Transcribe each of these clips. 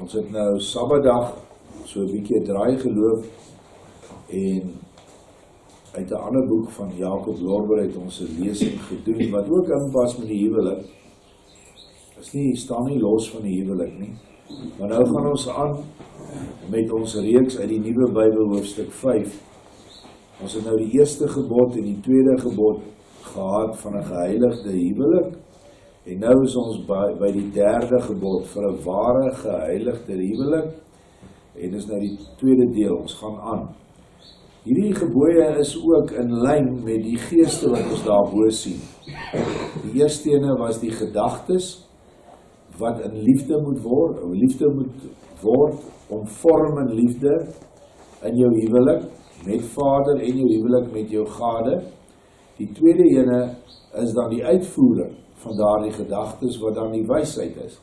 Ons het nou Sabbatdag so 'n bietjie draai geloop en uit 'n ander boek van Jacob Lorber het ons 'n lesing gedoen wat ook inpas met die huwelik. Staan nie los van die huwelik nie. Maar nou gaan ons aan met ons reeks uit die Nuwe Bybel Hfstk 5. Ons het nou die eerste gebod en die tweede gebod gehad van 'n geheiligde huwelik. En nou is ons by die derde gebod vir 'n ware geheiligde huwelik. En dis nou die tweede deel, ons gaan aan. Hierdie gebooie is ook in lyn met die geeste wat ons daarbo sien. Die eerste ene was die gedagtes wat in liefde moet word, omvorm in liefde in jou huwelik met vader en jou huwelik met jou gade. Die tweede ene is dan die uitvoering van daardie gedagtes wat dan die wysheid is.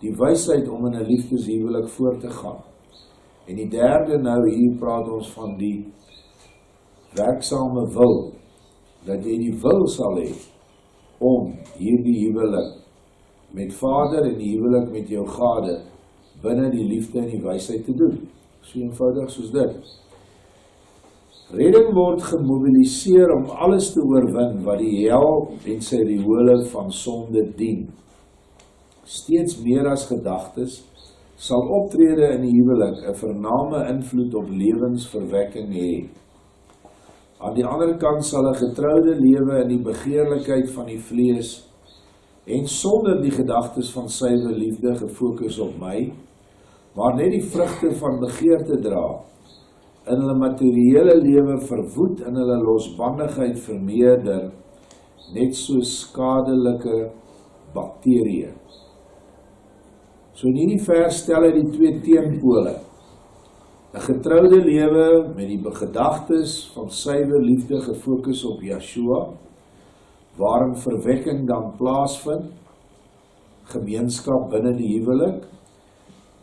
Die wysheid om in 'n liefdeshuwelik voort te gaan. En die derde nou hier praat ons van die werksame wil, dat jy die wil sal hê om hierdie huwelik met vader en die huwelik met jou gade binne die liefde en die wysheid te doen. So eenvoudig soos dit. Redding word gemobiliseer om alles te oorwin wat die hel en sy rioole van sonde dien. Steeds meer as gedagtes sal optrede in die huwelik 'n vername invloed op lewensverwekking hê. Aan die ander kant sal 'n getroude lewe in die begeerlikheid van die vlees en sonder die gedagtes van suiwer liefde gefokus op my, maar net die vrugte van begeerte dra, in hulle materiële lewe verwoed en hulle losbandigheid vermeerder, net so skadelike bakterieë. So in hierdie vers stel hy die twee teenpole. 'n getroude lewe met die gedagtes van suiwer liefde gefokus op Yeshua, waarin verwekking dan plaasvind, gemeenskap binne die huwelik,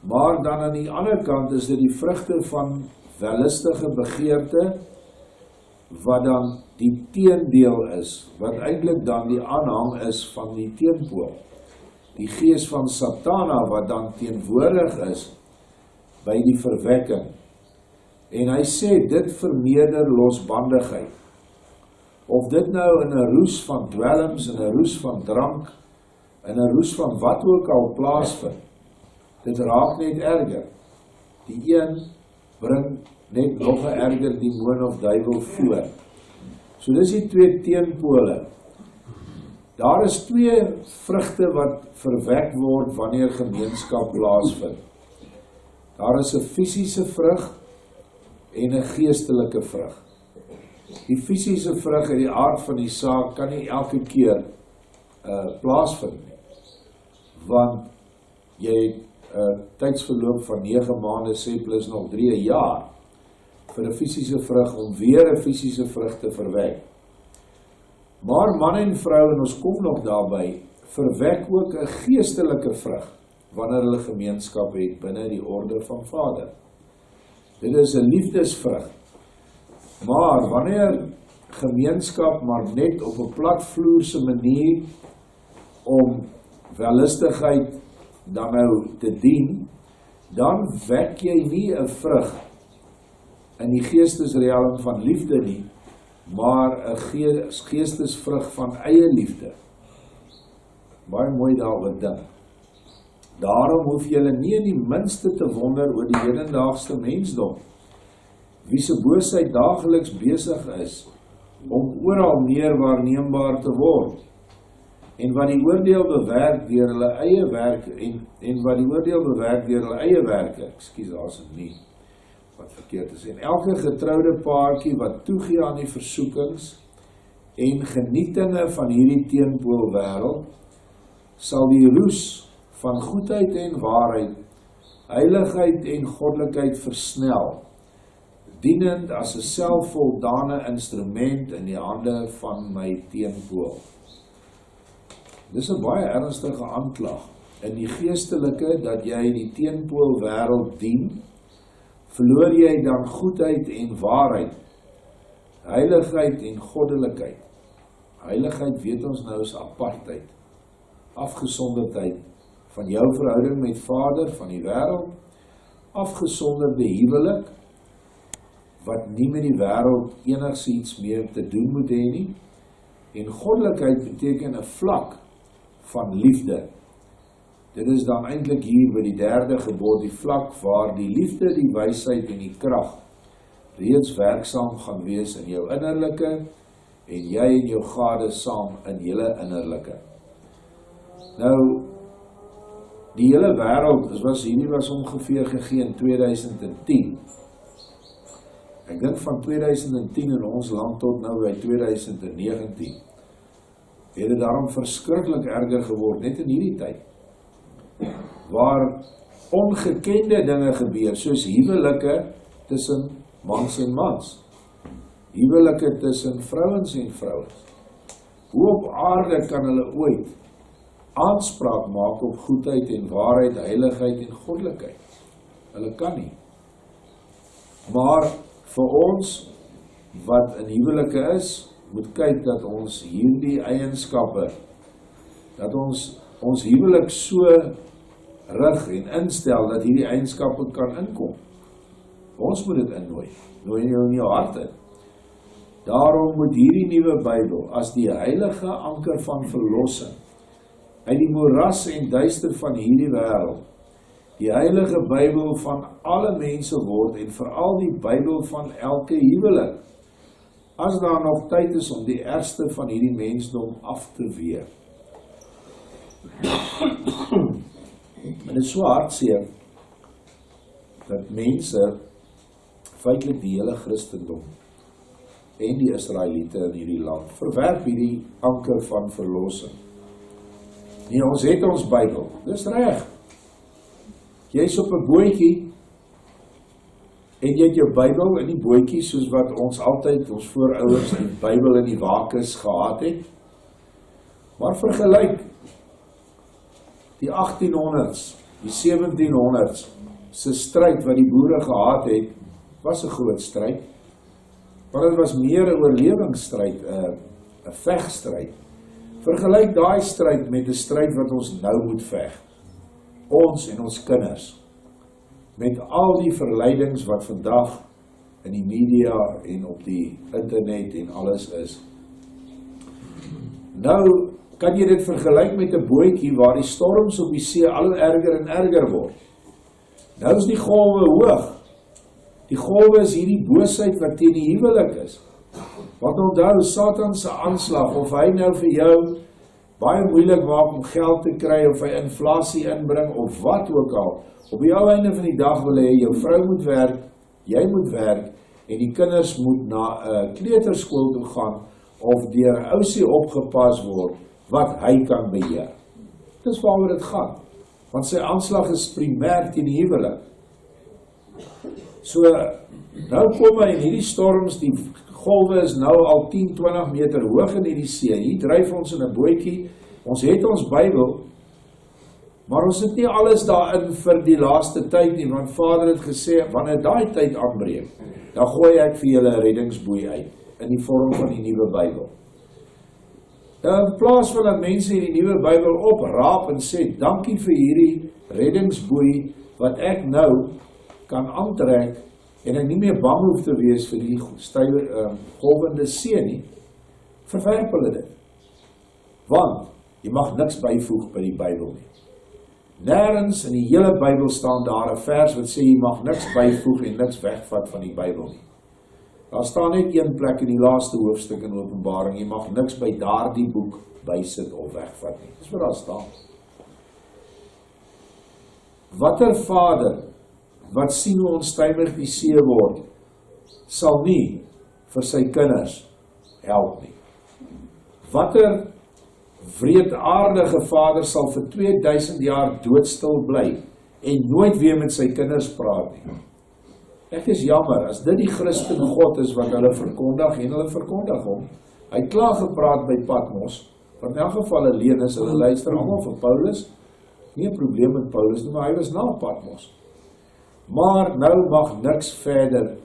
maar dan aan die ander kant is dit die vrugte van wellustige begeerte, wat dan die teendeel is, wat eintlik dan die aanhang is van die teenpool. Die gees van Satana wat dan teenwoordig is by die verwekking. En hy sê dit vermeerder losbandigheid. Of dit nou in 'n roes van dwelms, in 'n roes van drank, in 'n roes van wat ook al plaasvind, dit raak net erger. Die een bring net nog 'n erger demoon of duiwel voor. So dis die twee teenpole. Daar is twee vrugte wat verwek word wanneer gemeenskap plaasvind. Daar is 'n fisiese vrug en 'n geestelike vrug. Die fisiese vrug uit die aard van die saak kan nie elke keer plaasvind nie. Want jy tydsverloop van 9 maande sê plus nog 3 jaar vir 'n fisiese vrug om weer 'n fisiese vrug te verwek. Maar man en vrou, en ons kom nog daarby, verwek ook 'n geestelike vrug wanneer hulle gemeenskap het binne die orde van Vader. Dit is 'n liefdesvrug. Maar wanneer gemeenskap maar net op 'n platvloerse manier om wellustigheid dan nou te dien, dan wek jy nie 'n vrug in die geestesrealm van liefde nie, maar 'n geestesvrug van eie liefde. Baie mooi daaroor dink. Daarom hoef julle nie in die minste te wonder oor die hedendaagse mensdom, wie se boosheid daagliks besig is om oral meer waarneembaar te word, en wat die oordeel bewerk deur hulle eie werk en wat die oordeel bewerk deur hulle eie werke. Ekskuus, daar's dit nie wat verkeerd is. En elke getroude paartjie wat toegee aan die versoekings en genietinge van hierdie teenpool wêreld, sal die roes van goedheid en waarheid, heiligheid en goddelikheid versnel, dienend as 'n selfvoldane instrument in die hande van my teenpool. Dis 'n baie ernstige aanklag in die geestelike dat jy die teenpool wêreld dien, verloor jy dan goedheid en waarheid, heiligheid en goddelikheid. Heiligheid weet ons nou is apartheid, afgesonderdheid van jou verhouding met Vader van die wêreld, afgesonderde huwelik, wat nie met die wêreld enigiets meer te doen moet hê nie, en goddelikheid beteken 'n vlak van liefde. Dit is dan eintlik hier by die derde gebod, die vlak waar die liefde, die wysheid en die krag reeds werksaam gaan wees in jou innerlike, en jy en jou gade saam in julle innerlike. Nou, die hele wêreld, hierdie was ongeveer gegee in 2010. Ek dink van 2010 in ons land tot nou by 2019, het dit daarom verskriklik erger geword, net in hierdie tyd, waar ongekende dinge gebeur, soos huwelike tussen mans en mans, huwelike tussen vrouens en vrouens. Hoe op aarde kan hulle ooit aanspraak maak op goedheid en waarheid, heiligheid en goddelikheid? Hulle kan nie. Maar vir ons wat in huwelike is, moet kyk dat ons hierdie eienskappe, dat ons huwelik so rig en instel, dat hierdie eienskappe kan inkom. Ons moet dit innooi, nooi jou in jou hart in. Daarom moet hierdie nuwe Bybel, as die heilige anker van verlossing, uit die moeras en duister van hierdie wêreld, die heilige Bybel van alle mense word, en veral die Bybel van elke huwelik, as daar nog tyd is om die ergste van hierdie mensdom af te weer. En dit is so hartseer, dat mense, feitlik die hele Christendom, en die Israeliete in hierdie land, verwerp hierdie anker van verlossing. Nee, ons het ons Bybel, dis reg. Jy is op 'n bootjie, en jy het jou Bybel in die bootjie, soos wat ons altyd, ons voorouers, die Bybel in die wakes gehad het. Maar vergelyk, die 1800s, die 1700s, se stryd wat die boere gehad het, was 'n groot stryd, maar dit was meer 'n oorlewingsstryd, 'n vegstryd. Vergelyk daai stryd met 'n stryd wat ons nou moet veg, ons en ons kinders, met al die verleidings wat vandag in die media en op die internet en alles is. Nou kan jy dit vergelyk met 'n bootjie waar die storms op die see al erger en erger word. Nou is die golwe hoog. Die golwe is hierdie boosheid wat teen die huwelik is. Want onthou, Satan se aanslag, of hy nou vir jou baie moeilik maak om geld te kry, of hy inflasie inbring, of wat ook al, op die ou einde van die dag wil hy, jou vrou moet werk, jy moet werk, en die kinders moet na 'n kleuterskool toe gaan, of deur 'n ousie opgepas word, wat hy kan beheer. Dis waaroor dit gaan, want sy aanslag is primêr teen die huwelik. So, nou kom hy in hierdie storms, die golwe is nou al 10-20 meter hoog in hierdie see, hier dryf ons in 'n bootjie, ons het ons Bybel, maar ons het nie alles daarin vir die laaste tyd nie, want Vader het gesê, wanneer daai tyd aanbreek, dan gooi ek vir julle 'n reddingsboei uit, in die vorm van die nuwe Bybel. In plaas van dat mense hierdie nuwe Bybel opraap en sê, dankie vir hierdie reddingsboei, wat ek nou kan aantrek, en ek nie meer bang hoef te wees vir die golwende see nie, verwerp hulle dit. Want, jy mag niks byvoeg by die Bybel nie. Nêrens in die hele Bybel staan daar 'n vers wat sê, jy mag niks byvoeg en niks wegvat van die Bybel nie. Daar staan net een plek in die laaste hoofstuk in Openbaring, jy mag niks by daardie boek bysit of wegvat nie. Dis wat daar staan. Watter vader, wat sien hoe onstuimig die see word, sal nie vir sy kinders help nie. Watter wreedaardige vader sal vir 2000 jaar doodstil bly en nooit weer met sy kinders praat nie. Ek is jammer, as dit die Christen God is wat hulle verkondig, en hulle verkondig hom. Hy het klaar gepraat by Patmos, wat in elk geval 'n leuen is, hulle luister almal vir Paulus, nie 'n probleem met Paulus nie, maar hy was na Patmos. Maar nou mag niks verder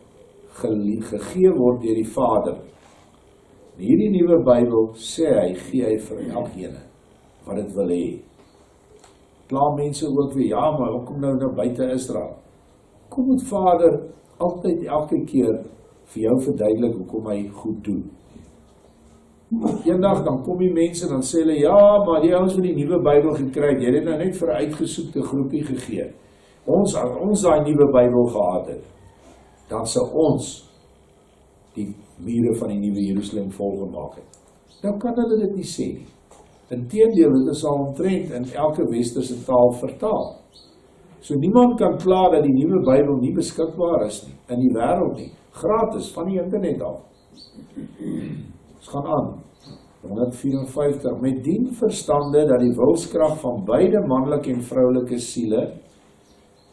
gegee word deur die Vader. In hierdie nuwe Bybel sê hy, gee hy vir elkeen wat dit wil hê. Kla mense ook weer, ja, maar hoekom nou buite Israel? Kom moet Vader altyd, elke keer vir jou verduidelik hoekom hy goed doen. Eendag dan kom die mense en dan sê hulle, ja, maar die ouens wat die nuwe Bybel gekry het, jy het nou net vir 'n uitgesoekte groepie gegee. As ons daai nuwe Bybel gehad het, dan sou ons die mure van die nuwe Jerusalem volgemaak het. Nou kan hulle dit nie sê nie. Inteendeel, dit is al omtrent in elke westerse taal vertaal. So niemand kan kla dat die nuwe Bybel nie beskikbaar is nie, in die wêreld nie, gratis, van die internet af. Ons gaan aan, 154, met dien verstande dat die wilskrag van beide manlike en vroulike siele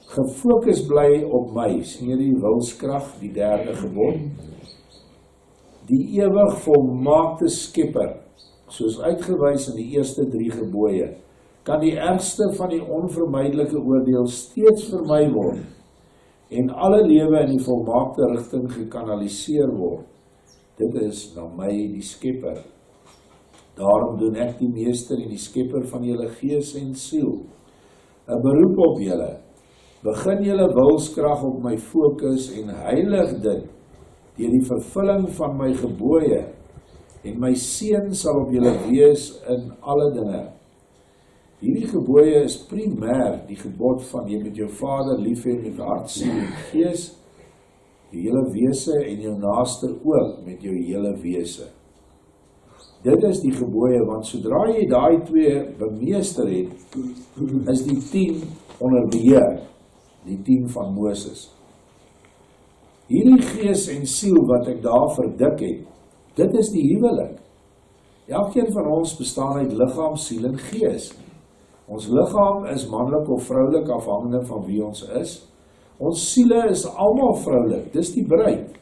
gefokus bly op my, sien jy die wilskrag, die derde gebod, die ewig volmaakte skepper, soos uitgewys in die eerste 3 gebooie, kan die ergste van die onvermydelike oordeel steeds vermy word, en alle lewe in die volmaakte rigting gekanaliseer word. Dit is na my die skepper. Daarom doen ek die meester en die skepper van julle gees en siel 'n beroep op julle. Begin julle wilskrag op my fokus en heilig dit deur die vervulling van my gebooie, en my seën sal op julle wees in alle dinge. Hierdie gebooie is primêr die gebod van jy met jou Vader lief hê met hart, siel en gees, jou hele wese en jou naaste ook met jou hele wese. Dit is die gebooie, want sodra jy daai 2 bemeester het, is die 10 onder beheer, die 10 van Moses. Hierdie gees en siel wat ek daar verdik het, dit is die huwelik. Elkeen van ons bestaan uit liggaam, siel en gees. Ons liggaam is manlik of vroulik afhangende van wie ons is. Ons siele is almal vroulik, dis die bruid.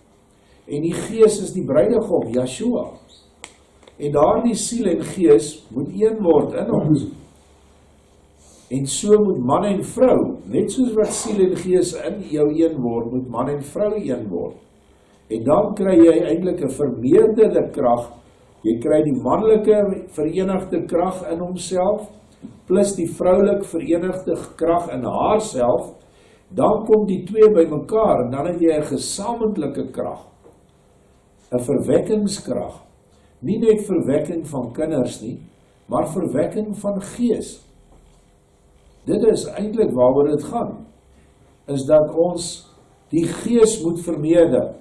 En die gees is die bruidegom, Yeshua. En daardie siel en gees moet een word in ons. En so moet man en vrou, net soos wat siel en gees in jou een word, moet man en vrou een word. En dan kry jy eintlik 'n vermeerderde krag. Jy kry die manlike verenigde krag in homself, plus die vroulik verenigde krag in haarself. Dan kom die 2 bymekaar en dan het jy 'n gesamentlike krag, 'n verwekkingskrag. Nie net verwekking van kinders nie, maar verwekking van gees. Dit is eintlik waaroor dit gaan, is dat ons die gees moet vermeerder.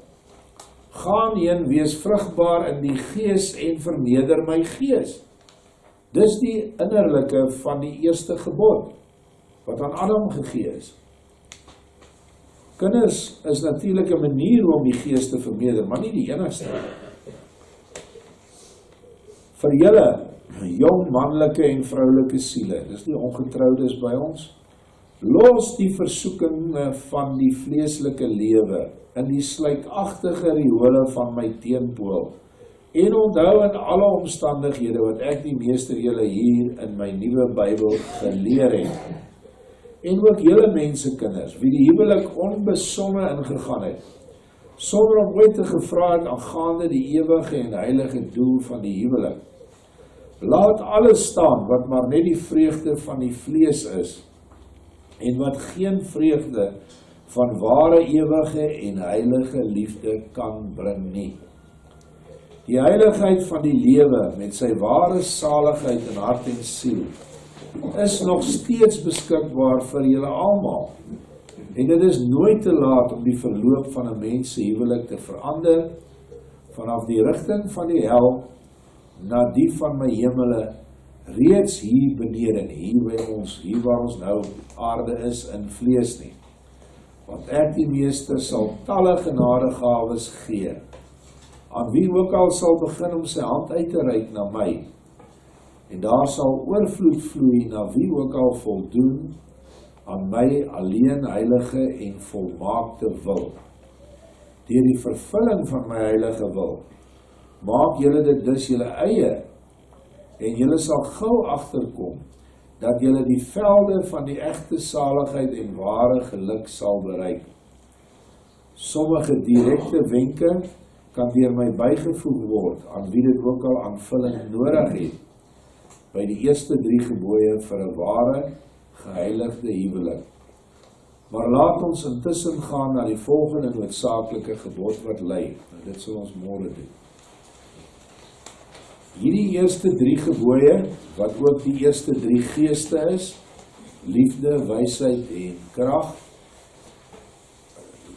Gaan heen, wees vrugbaar in die gees en vermeerder my gees. Dis die innerlike van die eerste gebod, wat aan Adam gegee is. Kinders is natuurlik 'n manier om die gees te vermeerder, maar nie die enigste. Vir julle, jong manlike en vroulike siele, dis die ongetroudes by ons, los die versoekinge van die vleeslike lewe in die sluikagtige riole van my teenpool, en onthou in alle omstandighede wat ek die meester julle hier in my nuwe Bybel geleer het, en ook julle mensekinders, wie die huwelik onbesonne ingegaan het, sonder om ooit te gevra het aangaande die ewige en heilige doel van die huwelik. Laat alles staan wat maar net die vreugde van die vlees is, en wat geen vreugde van ware ewige en heilige liefde kan bring nie. Die heiligheid van die lewe met sy ware saligheid in hart en siel is nog steeds beskikbaar vir julle almal. En dit is nooit te laat om die verloop van 'n mens se huwelik te verander vanaf die rigting van die hel na die van my hemele reeds hier beneden, hier waar ons nou aarde is in vlees nie. Want ek die meester sal talle genadegawes gee, aan wie ook al sal begin om sy hand uit te reik na my, en daar sal oorvloed vloei na wie ook al voldoen aan my alleen heilige en volmaakte wil. Deur die vervulling van my heilige wil, maak julle dit dus julle eie, en julle sal gou agterkom, dat julle die velde van die egte saligheid en ware geluk sal bereik. Sommige direkte wenke kan deur my bygevoeg word, aan wie dit ook al aanvulling nodig het, by die eerste 3 gebooie vir 'n ware geheiligde huwelik. Maar laat ons intussen gaan na die volgende noodsaaklike gebod wat lei. Dit sal ons môre doen. Hierdie eerste 3 gebooie, wat ook die eerste 3 geeste is, liefde, wysheid en krag.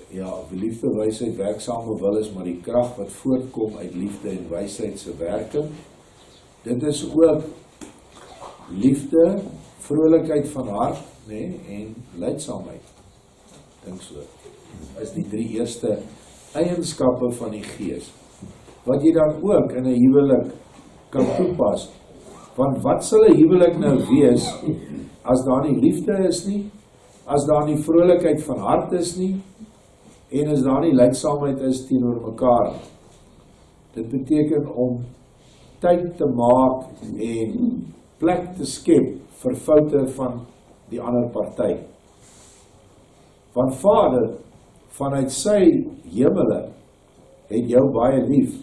Ja, liefde, wysheid, werksame wil is, maar die krag wat voortkom uit liefde en wysheid se werking. Dit is ook liefde, vrolikheid van hart, en lydsaamheid. Dink so. Is die 3 eerste eienskappe van die gees. Wat jy dan ook in 'n huwelik kan toepas. Want wat sal 'n huwelik nou wees as daar nie liefde is nie, as daar nie vrolikheid van hart is nie, en as daar nie lydsaamheid is teenoor mekaar. Dit beteken om tyd te maak en plek te skep vir foute van die ander party. Want Vader, vanuit sy hemele, het jou baie lief.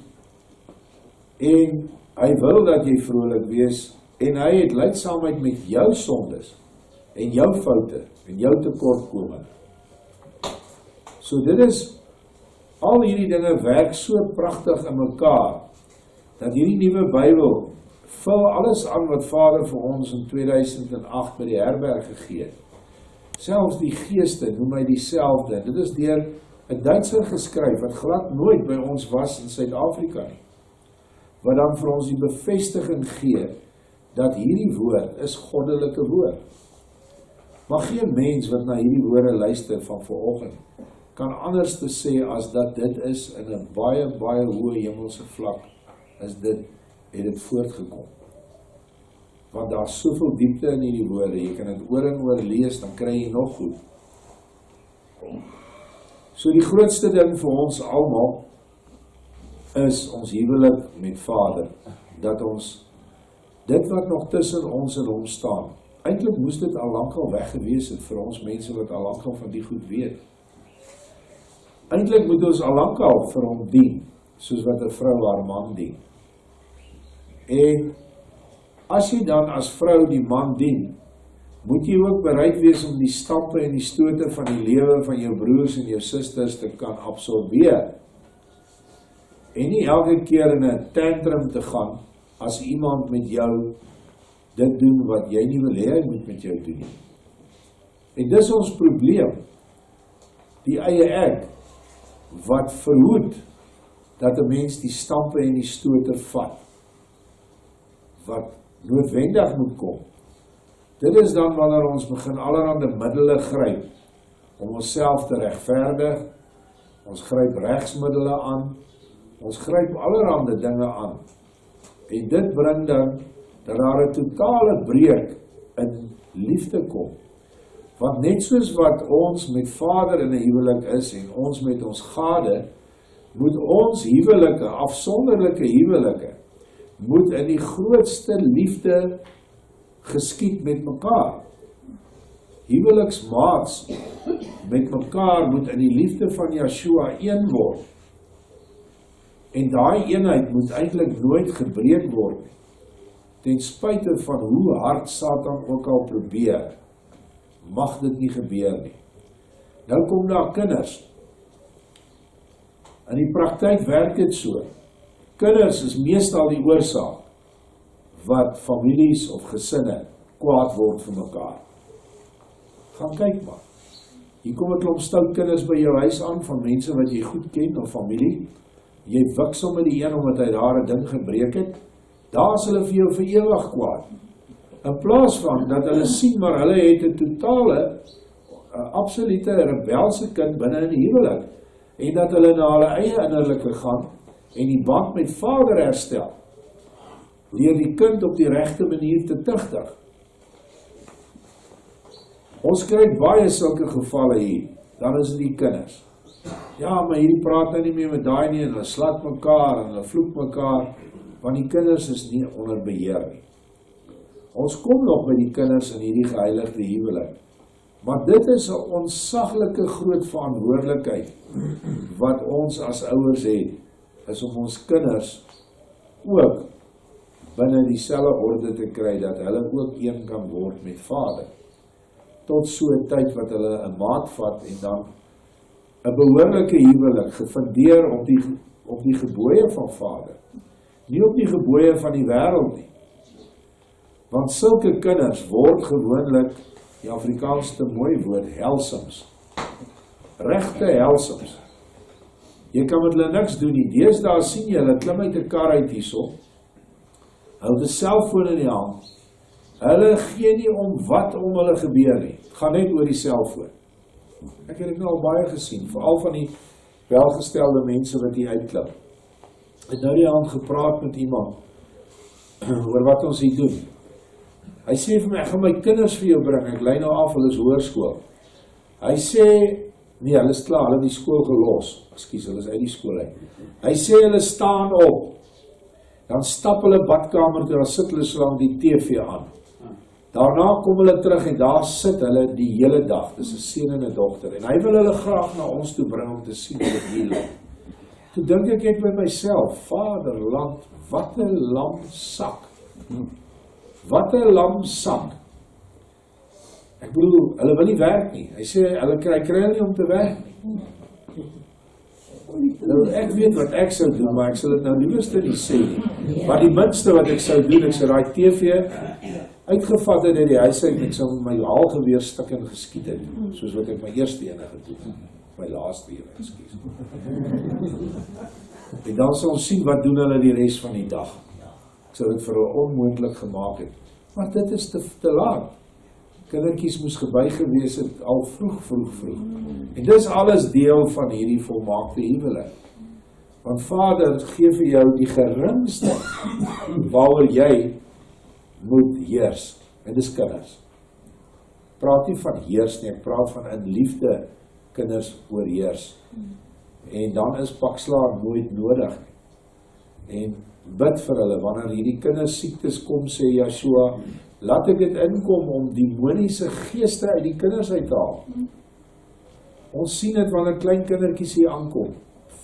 En hy wil dat jy vrolik wees, en hy het lydsaamheid met jou sondes, en jou foute, en jou tekortkoming. So dit is, al hierdie dinge werk so pragtig in mekaar, dat hierdie nuwe Bybel vul alles aan wat Vader vir ons in 2008 by die herberg gegee het. Selfs die geeste noem hy dieselfde. Dit is deur 'n Duitser geskryf, wat glad nooit by ons was in Suid-Afrika nie. Wat dan vir ons die bevestiging gee, dat hierdie woord is goddelike woord. Maar geen mens wat na hierdie woorde luister van vanoggend, kan anders te sê as dat dit is in 'n baie, baie hoë hemelse vlak, het dit voortgekom. Want daar is soveel diepte in hierdie woorde, jy kan dit oor en oor lees, dan kry jy nog goed. So die grootste ding vir ons almal, is ons huwelik met Vader, dat ons, dit wat nog tussen ons en hom staan, eintlik moes dit al lankal weg gewees het, vir ons mense wat al lankal van die goed weet. Eintlik moet ons al lankal vir hom dien, soos wat 'n vrou haar man dien. En as jy dan as vrou die man dien, moet jy ook bereid wees om die stampe en die stote van die lewe van jou broers en jou susters te kan absorbeer. En nie elke keer in 'n tantrum te gaan, as iemand met jou dit doen wat jy nie wil hê hy moet met jou doen. En dis ons probleem, die eie ek, wat verhoed, dat 'n mens die stampe en die stote vat, wat noodwendig moet kom. Dit is dan wanneer ons begin allerhande middele gryp, om onsself te regverdig, ons gryp regsmiddele aan, ons gryp allerhande dinge aan, en dit bring dan, dat daar 'n totale breek in liefde kom. Want net soos wat ons met Vader in 'n huwelik is, en ons met ons gade, moet ons huwelike, afsonderlike huwelike, moet in die grootste liefde geskied met mekaar. Huweliksmaats met mekaar moet in die liefde van Yeshua een word. En daai eenheid moet eintlik nooit gebreek word nie. Ten spyte van hoe hard Satan ook al probeer, mag dit nie gebeur nie. Nou kom daar kinders. In die praktyk werk dit so. Kinders is meestal die oorsaak wat families of gesinne kwaad word vir mekaar. Gaan kyk maar. Hier kom 'n klomp stout kinders by jou huis aan, van mense wat jy goed ken, of familie. Jy wik sommer die een omdat hy daar 'n ding gebreek het. Daar is hulle vir jou vir ewig kwaad. In plaas van dat hulle sien, maar hulle het 'n totale, absolute rebelse kind binne in die huwelik. En dat hulle na hulle eie innerlike gaan en die band met Vader herstel, deur die kind op die regte manier te tugtig. Ons kry baie sulke gevalle hier, dan is dit die kinders. Ja, maar hierdie praat nou nie meer met daai nie, en hulle slat mekaar, en hulle vloek mekaar, want die kinders is nie onder beheer nie. Ons kom nog by die kinders in hierdie geheiligde huwelik, maar dit is 'n ontsaglike groot verantwoordelikheid, wat ons as ouers het, is om ons kinders ook binne dieselfde orde te kry, dat hulle ook een kan word met Vader. tot so 'n tyd wat hulle 'n maat vat en dan 'n behoorlike huwelik gefundeer op die gebooie van Vader, nie op die gebooie van die wêreld nie. Want sulke kinders word gewoonlik, die Afrikaanse mooi woord, helsoms. Regte helsoms. Jy kan met hulle niks doen nie. Deesdae sien jy, hulle klim uit 'n kar uit hierso, hou 'n selfoon in die hand. Hulle gee nie om wat om hulle gebeur nie. Het gaan net oor die selfoon. Ek het dit nou al baie gesien, veral van die welgestelde mense wat hier uitklim. Ek het nou die aand gepraat met iemand oor wat ons hier doen. Hy sê vir my, ek gaan my kinders vir jou bring, ek lei nou af, hulle is hoërskool. Hy sê, nee, hulle is klaar, hulle het die skool gelos. Ekskuus, hulle is uit die skool uit. Hy sê hulle staan op, dan stap hulle badkamer toe, dan sit hulle so lang die TV aan. Daarna kom hulle terug en daar sit hulle die hele dag, dis 'n seun en 'n dogter. En hy wil hulle graag na ons toe bring om te sien hoe dit hier loop. Toe dink ek net by myself, Vaderland, wat 'n lam sak. Wat 'n lam sak. Ek bedoel, hulle wil nie werk nie. Hy sê, hulle kry nie om te werk nie. Nou, ek weet wat ek sou doen, maar ek sal dit nou liewerste nie sê nie. Maar die minste wat ek sou doen, ek sou daai TV uitgevat het uit die huis uit, ek sou my haalgeweer stik en geskiet het, soos wat ek my eerste ene gedoen het. My laaste ene, ekskuus. En dan sal ons sien wat doen hulle die res van die dag. Ek sou dit vir hulle onmoontlik gemaak het. Maar dit is te laat. Kindertjies moes gebuig gewees het al vroeg. En dis alles deel van hierdie volmaakte huwelik. Want Vader gee vir jou die geringste waaroor jy moet heers. En dis kinders. Ek praat nie van heers nie, ek praat van in liefde kinders oorheers. En dan is pakslaag nooit nodig nie. En bid vir hulle, wanneer hierdie kinders siektes kom, sê Yeshua, laat ek dit inkom om demoniese geeste uit die kinders uit te haal. Ons sien dit wanneer klein kindertjies hier aankom.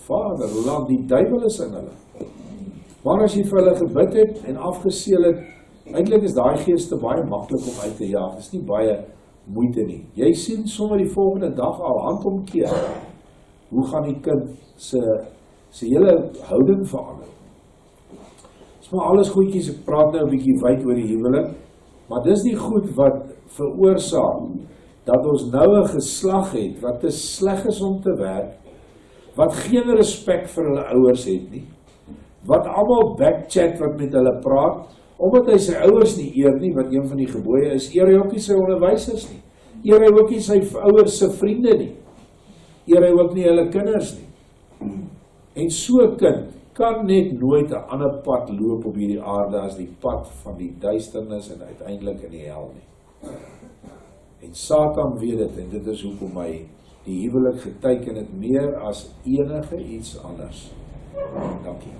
Vader, laat die duiwel is in hulle. Maar as jy vir hulle gebid het en afgeseel het, eintlik is daai geeste baie maklik om uit te jaag. Dit is nie baie moeite nie. Jy sien sommer die volgende dag al handomkeer. Hoe gaan die kind se hele houding verander? Dis maar alles goedjies, ek praat nou 'n bietjie wyd oor die huwelik, maar dis die goed wat veroorsaak dat ons nou 'n geslag het wat te sleg is om te werk, wat geen respek vir hulle ouers het nie, wat almal backchat wat met hulle praat, omdat hy sy ouers nie eer nie, wat een van die gebooie is, eer hy ook nie sy onderwysers nie, eer hy ook nie sy ouers se vriende nie, eer hy ook nie hulle kinders nie. En so 'n kind kan net nooit 'n ander pad loop op hierdie aarde as die pad van die duisternis en uiteindelik in die hel nie. En Satan weet dit, en dit is hoekom hy die huwelik geteken het meer as enige iets anders. Dankie.